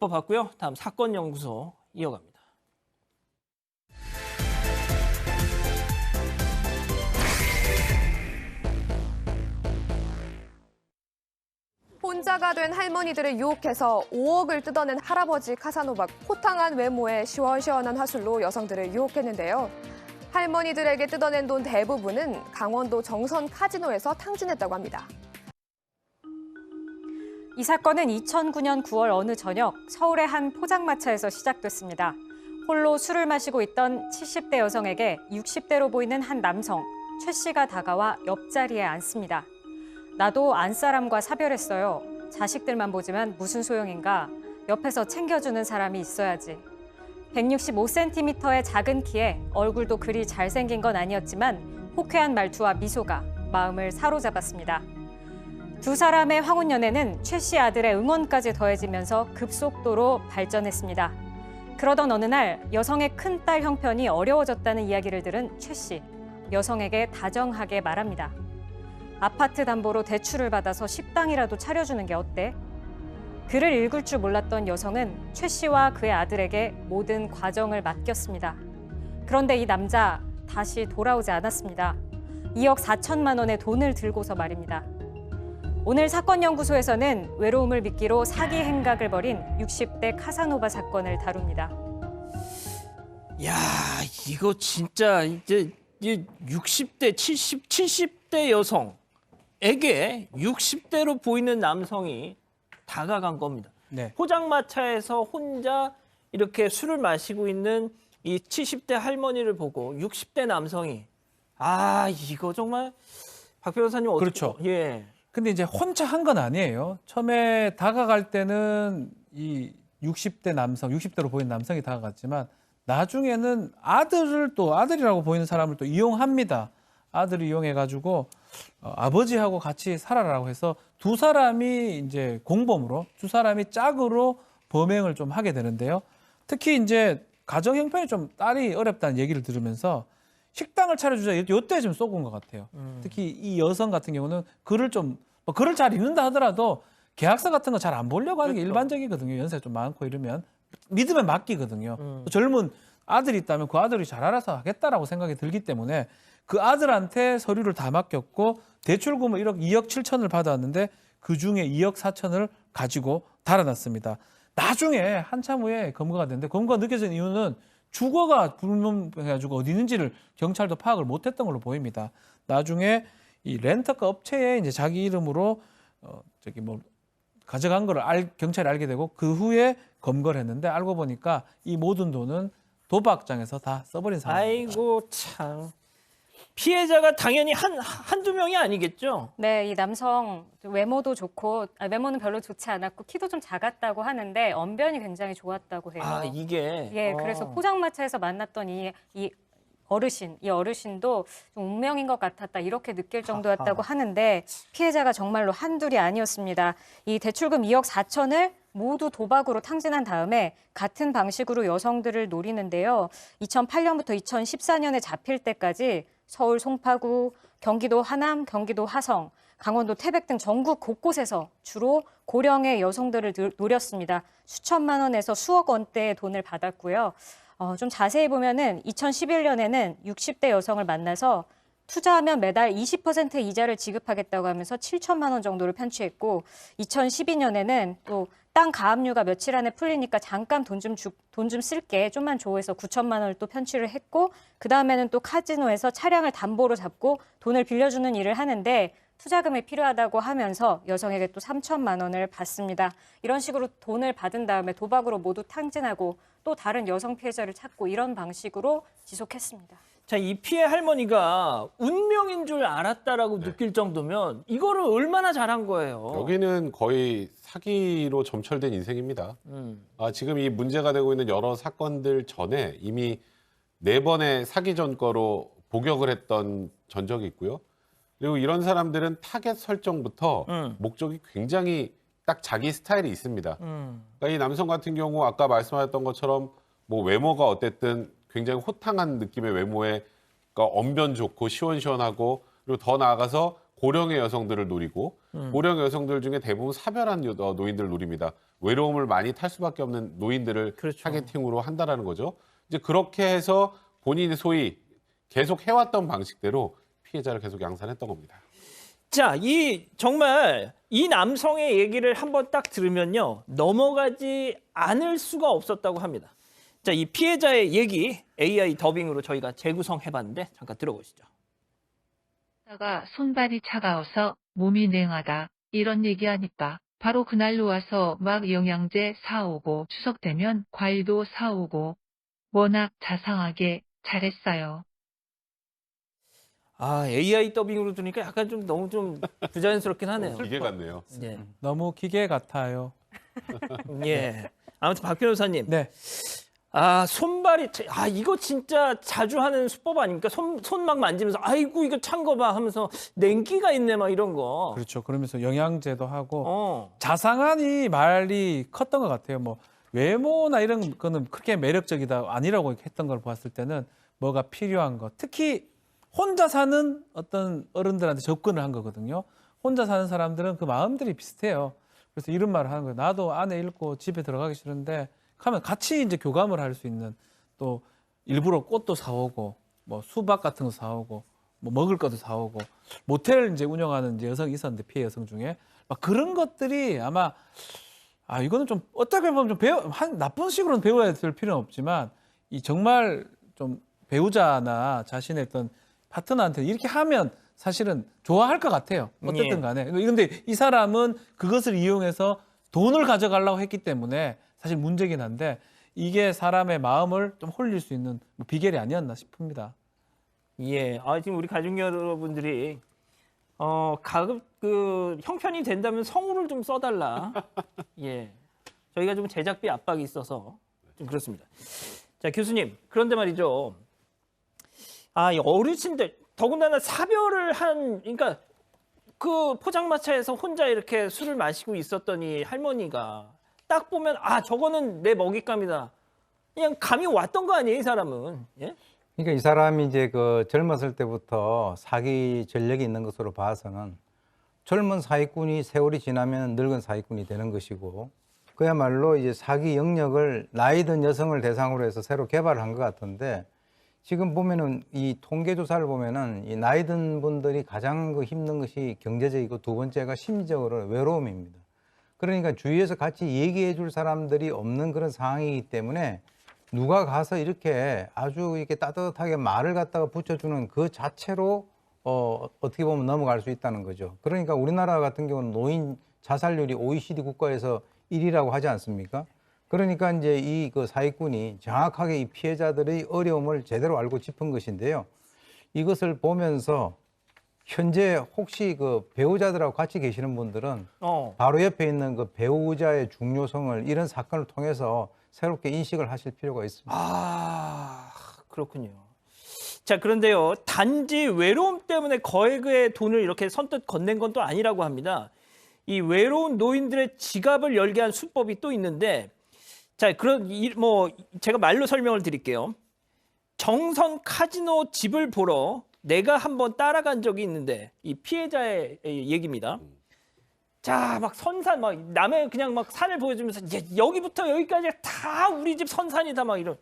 봤고요. 다음 사건 연구소 이어갑니다. 혼자가 된 할머니들을 유혹해서 5억을 뜯어낸 할아버지 카사노바. 호탕한 외모에 시원시원한 화술로 여성들을 유혹했는데요. 할머니들에게 뜯어낸 돈 대부분은 강원도 정선 카지노에서 탕진했다고 합니다. 이 사건은 2009년 9월 어느 저녁 서울의 한 포장마차에서 시작됐습니다. 홀로 술을 마시고 있던 70대 여성에게 60대로 보이는 한 남성, 최 씨가 다가와 옆자리에 앉습니다. 나도 안사람과 사별했어요. 자식들만 보지만 무슨 소용인가. 옆에서 챙겨주는 사람이 있어야지. 165cm의 작은 키에 얼굴도 그리 잘생긴 건 아니었지만 호쾌한 말투와 미소가 마음을 사로잡았습니다. 두 사람의 황혼 연애는 최 씨 아들의 응원까지 더해지면서 급속도로 발전했습니다. 그러던 어느 날 여성의 큰딸 형편이 어려워졌다는 이야기를 들은 최 씨. 여성에게 다정하게 말합니다. 아파트 담보로 대출을 받아서 식당이라도 차려주는 게 어때? 글을 읽을 줄 몰랐던 여성은 최 씨와 그의 아들에게 모든 과정을 맡겼습니다. 그런데 이 남자 다시 돌아오지 않았습니다. 2억 4천만 원의 돈을 들고서 말입니다. 오늘 사건연구소에서는 외로움을 미끼로 사기 행각을 벌인 60대 카사노바 사건을 다룹니다. 야, 이거 진짜 이제 60대, 70대 여성에게 60대로 보이는 남성이 다가간 겁니다. 네. 포장마차에서 혼자 이렇게 술을 마시고 있는 이 70대 할머니를 보고 60대 남성이 이거 정말 박 변호사님 어떻게 그렇죠. 예. 근데 이제 혼자 한 건 아니에요. 처음에 다가갈 때는 이 60대 남성, 60대로 보이는 남성이 다가갔지만 나중에는 아들이라고 보이는 사람을 또 이용합니다. 아들을 이용해가지고 아버지하고 같이 살아라고 해서 두 사람이 이제 공범으로, 두 사람이 짝으로 범행을 좀 하게 되는데요. 특히 이제 가정 형편이 좀 딸이 어렵다는 얘기를 들으면서 식당을 차려주자 이때 좀 쏘은 것 같아요. 특히 이 여성 같은 경우는 글을 잘 읽는다 하더라도 계약서 같은 거 잘 안 보려고 하는 게 그렇죠. 일반적이거든요. 연세 좀 많고 이러면 믿으면 맡기거든요. 젊은 아들이 있다면 그 아들이 잘 알아서 하겠다라고 생각이 들기 때문에 그 아들한테 서류를 다 맡겼고 대출금을 2억 7천을 받았는데 그중에 2억 4천을 가지고 달아났습니다. 나중에 한참 후에 검거가 됐는데 검거가 늦어진 이유는 주거가 불문해가지고 어디 있는지를 경찰도 파악을 못했던 걸로 보입니다. 나중에 이 렌터카 업체에 이제 자기 이름으로 가져간 거를 경찰이 알게 되고 그 후에 검거를 했는데 알고 보니까 이 모든 돈은 도박장에서 다 써버린 상황입니다. 아이고 참. 피해자가 당연히 한두 명이 아니겠죠? 네, 이 남성 외모도 좋고 외모는 별로 좋지 않았고 키도 좀 작았다고 하는데 언변이 굉장히 좋았다고 해요. 이게 예, 그래서 포장마차에서 만났던 이 어르신도 좀 운명인 것 같았다 이렇게 느낄 정도였다고 하는데 피해자가 정말로 한둘이 아니었습니다. 이 대출금 2억 4천을 모두 도박으로 탕진한 다음에 같은 방식으로 여성들을 노리는데요. 2008년부터 2014년에 잡힐 때까지 서울 송파구, 경기도 하남, 경기도 화성, 강원도 태백 등 전국 곳곳에서 주로 고령의 여성들을 노렸습니다. 수천만 원에서 수억 원대의 돈을 받았고요. 좀 자세히 보면은 2011년에는 60대 여성을 만나서 투자하면 매달 20% 이자를 지급하겠다고 하면서 7천만 원 정도를 편취했고 2012년에는 또 땅 가압류가 며칠 안에 풀리니까 잠깐 돈 좀 쓸게 좀만 줘 해서 9천만 원을 또 편취를 했고 그다음에는 또 카지노에서 차량을 담보로 잡고 돈을 빌려주는 일을 하는데 투자금이 필요하다고 하면서 여성에게 또 3천만 원을 받습니다. 이런 식으로 돈을 받은 다음에 도박으로 모두 탕진하고 또 다른 여성 피해자를 찾고 이런 방식으로 지속했습니다. 자, 이 피해 할머니가 운명인 줄 알았다라고 느낄 정도면 이거를 얼마나 잘한 거예요. 여기는 거의 사기로 점철된 인생입니다. 지금 이 문제가 되고 있는 여러 사건들 전에 이미 4번의 사기 전과로 복역을 했던 전적이 있고요. 그리고 이런 사람들은 타겟 설정부터 목적이 굉장히 딱 자기 스타일이 있습니다. 그러니까 이 남성 같은 경우 아까 말씀하셨던 것처럼 뭐 외모가 어쨌든 굉장히 호탕한 느낌의 외모에 그러니까 언변 좋고 시원시원하고 그리고 더 나아가서 고령의 여성들을 노리고 고령의 여성들 중에 대부분 사별한 노인들을 노립니다. 외로움을 많이 탈 수밖에 없는 노인들을 그렇죠. 타겟팅으로 한다라는 거죠. 이제 그렇게 해서 본인이 소위 계속 해왔던 방식대로 피해자를 계속 양산했던 겁니다. 자, 정말 이 남성의 얘기를 한번 딱 들으면요. 넘어가지 않을 수가 없었다고 합니다. 자, 이 피해자의 얘기 AI 더빙으로 저희가 재구성해봤는데 잠깐 들어보시죠. 다가 손발이 차가워서 몸이 냉하다 이런 얘기하니까 바로 그날로 와서 막 영양제 사오고 추석 되면 과일도 사오고 워낙 자상하게 잘했어요. 아, AI 더빙으로 들으니까 약간 좀 너무 좀 부자연스럽긴 하네요. 기계 같네요. 예. 너무 기계 같아요. 예. 아무튼 박 변호사님. 네. 아, 손발이, 이거 진짜 자주 하는 수법 아닙니까? 손 막 만지면서, 아이고, 이거 찬 거 봐 하면서 냉기가 있네, 막 이런 거. 그렇죠. 그러면서 영양제도 하고 어. 자상한 이 말이 컸던 것 같아요. 뭐 외모나 이런 거는 그렇게 매력적이다 아니라고 했던 걸 봤을 때는 뭐가 필요한 거. 특히 혼자 사는 어떤 어른들한테 접근을 한 거거든요. 혼자 사는 사람들은 그 마음들이 비슷해요. 그래서 이런 말을 하는 거예요. 나도 아내 잃고 집에 들어가기 싫은데 하면 같이 이제 교감을 할 수 있는, 또 일부러 꽃도 사오고 뭐 수박 같은 거 사오고 뭐 먹을 것도 사오고 모텔 이제 운영하는 이제 여성이 있었는데, 피해 여성 중에 막 그런 것들이 아마 이거는 좀 어떻게 보면 좀 나쁜 식으로는 배워야 될 필요는 없지만 이 정말 좀 배우자나 자신의 어떤 파트너한테 이렇게 하면 사실은 좋아할 것 같아요. 어쨌든 간에. 그런데 이 사람은 그것을 이용해서 돈을 가져가려고 했기 때문에 사실 문제긴 한데, 이게 사람의 마음을 좀 홀릴 수 있는 비결이 아니었나 싶습니다. 예. 지금 우리 가족 여러분들이, 가급, 형편이 된다면 성우를 좀 써달라. 예. 저희가 좀 제작비 압박이 있어서 좀 그렇습니다. 자, 교수님. 그런데 말이죠. 이 어르신들, 더군다나 사별을 그러니까 그 포장마차에서 혼자 이렇게 술을 마시고 있었던 이 할머니가 딱 보면 저거는 내 먹잇감이다. 그냥 감이 왔던 거 아니에요, 이 사람은. 예? 그러니까 이 사람이 이제 그 젊었을 때부터 사기 전력이 있는 것으로 봐서는 젊은 사기꾼이 세월이 지나면 늙은 사기꾼이 되는 것이고, 그야말로 이제 사기 영역을 나이 든 여성을 대상으로 해서 새로 개발한 것 같은데, 지금 보면은 이 통계 조사를 보면은 이 나이 든 분들이 가장 힘든 것이 경제적이고, 두 번째가 심리적으로 외로움입니다. 그러니까 주위에서 같이 얘기해 줄 사람들이 없는 그런 상황이기 때문에 누가 가서 이렇게 아주 이렇게 따뜻하게 말을 갖다가 붙여주는 그 자체로 어떻게 보면 넘어갈 수 있다는 거죠. 그러니까 우리나라 같은 경우는 노인 자살률이 OECD 국가에서 1위라고 하지 않습니까? 그러니까 이제 이 그 사기꾼이 정확하게 이 피해자들의 어려움을 제대로 알고 짚은 것인데요. 이것을 보면서 현재 혹시 그 배우자들하고 같이 계시는 분들은 바로 옆에 있는 그 배우자의 중요성을 이런 사건을 통해서 새롭게 인식을 하실 필요가 있습니다. 그렇군요. 자, 그런데요. 단지 외로움 때문에 거액의 돈을 이렇게 선뜻 건넨 건 또 아니라고 합니다. 이 외로운 노인들의 지갑을 열게 한 수법이 또 있는데, 자, 제가 말로 설명을 드릴게요. 정선 카지노 집을 보러 내가 한번 따라간 적이 있는데, 이 피해자의 얘기입니다. 자, 막 선산, 막 남의 그냥 막 산을 보여주면서 여기부터 여기까지 다 우리 집 선산이다, 막 이런.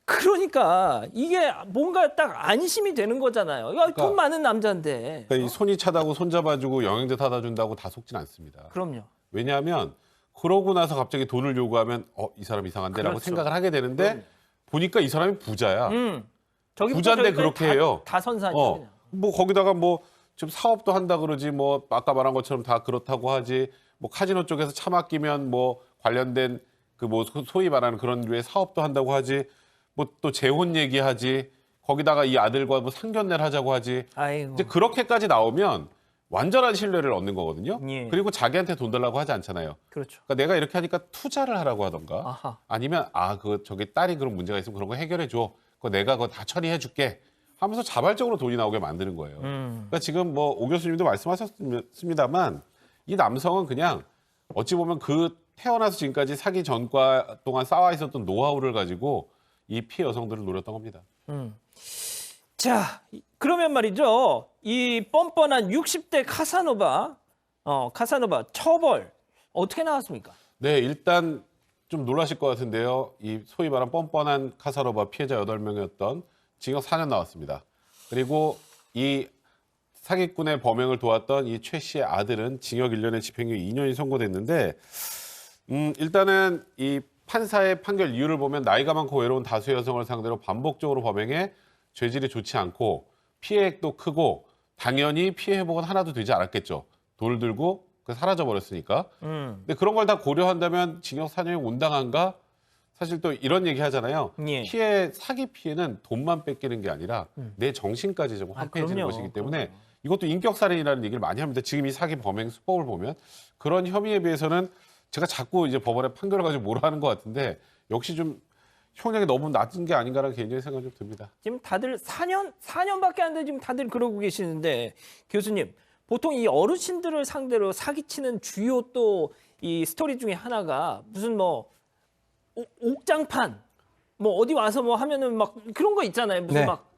그러니까 이게 뭔가 딱 안심이 되는 거잖아요. 돈 많은 남자인데. 그러니까 이 손이 차다고 손잡아주고 영양제 사다 준다고 다 속진 않습니다. 그럼요. 왜냐하면 그러고 나서 갑자기 돈을 요구하면 이 사람 이상한데라고 그렇죠. 생각을 하게 되는데, 그럼요. 보니까 이 사람이 부자야. 저기부터 부자인데 저기까지 그렇게 해요. 다 선산이야. 그냥. 뭐 거기다가 뭐 좀 사업도 한다 그러지, 뭐 아까 말한 것처럼 다 그렇다고 하지, 뭐 카지노 쪽에서 차 맡기면 뭐 관련된 그 뭐 소위 말하는 그런 류의 사업도 한다고 하지, 뭐 또 재혼 얘기하지, 거기다가 이 아들과 뭐 상견례를 하자고 하지. 아이고. 이제 그렇게까지 나오면 완전한 신뢰를 얻는 거거든요. 예. 그리고 자기한테 돈 달라고 하지 않잖아요. 그렇죠. 그러니까 내가 이렇게 하니까 투자를 하라고 하던가, 아하. 아니면 저기 딸이 그런 문제가 있으면 그런 거 해결해 줘. 그거 내가 그거 다 처리해 줄게. 하면서 자발적으로 돈이 나오게 만드는 거예요. 그러니까 지금 뭐 오 교수님도 말씀하셨습니다만, 이 남성은 그냥 어찌 보면 그 태어나서 지금까지 사기 전과 동안 쌓아 있었던 노하우를 가지고 이 피해 여성들을 노렸던 겁니다. 자, 그러면 말이죠. 이 뻔뻔한 60대 카사노바 처벌 어떻게 나왔습니까? 네, 일단 좀 놀라실 것 같은데요. 이 소위 말한 뻔뻔한 카사노바 피해자 8명이었던 징역 4년 나왔습니다. 그리고 이 사기꾼의 범행을 도왔던 이 최 씨의 아들은 징역 1년에 집행유예 2년이 선고됐는데 일단은 이 판사의 판결 이유를 보면 나이가 많고 외로운 다수의 여성을 상대로 반복적으로 범행해 죄질이 좋지 않고 피해액도 크고 당연히 피해 회복은 하나도 되지 않았겠죠. 돌 들고 사라져 버렸으니까. 근데 그런 걸 다 고려한다면 징역 4년이 온당한가? 사실 또 이런 얘기 하잖아요. 예. 사기 피해는 돈만 뺏기는 게 아니라 내 정신까지 좀 황폐해지는 그럼요. 것이기 때문에 그럼요. 이것도 인격살인이라는 얘기를 많이 합니다. 지금 이 사기 범행 수법을 보면 그런 혐의에 비해서는 제가 자꾸 이제 법원의 판결을 가지고 뭐라 하는 것 같은데 역시 좀 형량이 너무 낮은 게 아닌가라는 개인적인 생각이 좀 듭니다. 지금 다들 4년밖에 안 돼 지금 다들 그러고 계시는데 교수님 보통 이 어르신들을 상대로 사기치는 주요 또 이 스토리 중에 하나가 무슨 뭐 옥장판 뭐 어디 와서 뭐 하면은 막 그런 거 있잖아요. 무슨 네. 막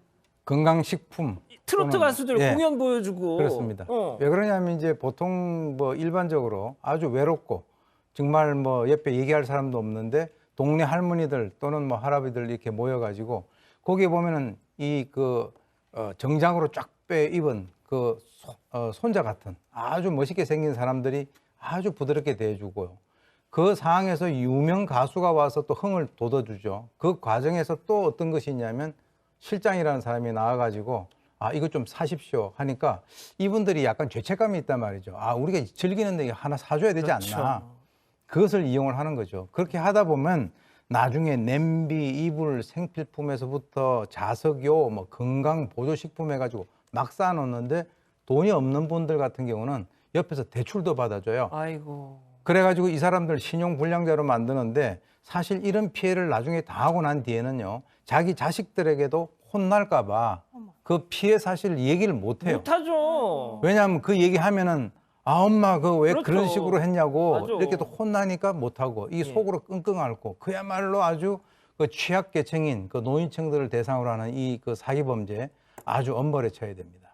건강식품 트로트 또는, 가수들 예, 공연 보여주고 그렇습니다. 왜 그러냐면 이제 보통 뭐 일반적으로 아주 외롭고 정말 뭐 옆에 얘기할 사람도 없는데 동네 할머니들 또는 뭐 할아버지들 이렇게 모여가지고 거기에 보면은 정장으로 쫙 빼 입은 손자 같은 아주 멋있게 생긴 사람들이 아주 부드럽게 대해주고요. 그 상황에서 유명 가수가 와서 또 흥을 돋워주죠. 그 과정에서 또 어떤 것이 있냐면 실장이라는 사람이 나와가지고 이거 좀 사십시오 하니까 이분들이 약간 죄책감이 있단 말이죠. 우리가 즐기는데 하나 사줘야 되지 않나. 그렇죠. 그것을 이용을 하는 거죠. 그렇게 하다 보면 나중에 냄비, 이불, 생필품에서부터 자석요, 뭐 건강 보조식품 해가지고 막 쌓아놓는데 돈이 없는 분들 같은 경우는 옆에서 대출도 받아줘요. 아이고. 그래가지고 이 사람들 신용불량자로 만드는데 사실 이런 피해를 나중에 당하고 난 뒤에는요, 자기 자식들에게도 혼날까봐 그 피해 사실 얘기를 못해요. 못하죠. 왜냐하면 그 얘기하면은 엄마 그 왜 그렇죠. 그런 식으로 했냐고 맞아. 이렇게 또 혼나니까 못하고 이 속으로 끙끙 앓고 그야말로 아주 그 취약계층인 그 노인층들을 대상으로 하는 이 그 사기범죄 아주 엄벌에 처해야 됩니다.